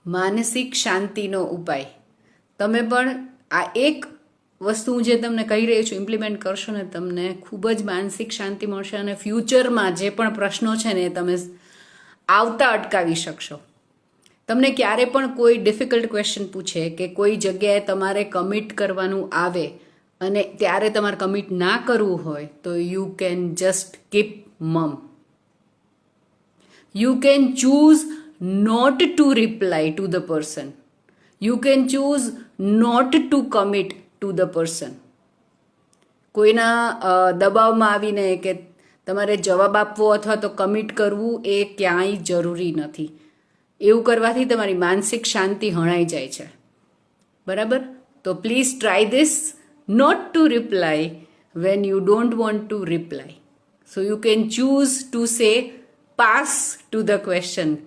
માનસિક શાંતિનો ઉપાય. તમે પણ આ એક વસ્તુ જે તમને કહી રહી છું ઇમ્પ્લિમેન્ટ કરશો ને તમને ખૂબ જ માનસિક શાંતિ મળશે અને ફ્યુચરમાં જે પણ પ્રશ્નો છે ને એ તમે આવતા અટકાવી શકશો. તમને ક્યારે પણ કોઈ ડિફિકલ્ટ ક્વેશ્ચન પૂછે કે કોઈ જગ્યાએ તમારે કમિટ કરવાનું આવે અને ત્યારે તમારે કમિટ ના કરવું હોય તો યુ કેન જસ્ટ કીપ મમ. You can choose not to reply to the person. You can choose not to commit to the person. કોઈના દબાવમાં આવીને કે તમારે જવાબ આપવો અથવા તો કમિટ કરવું એ ક્યાંય જરૂરી નથી. એવું કરવાથી તમારી માનસિક શાંતિ હણાઈ જાય છે. બરાબર? તો please try this not to reply when you don't want to reply. So you can choose to say pass to the question.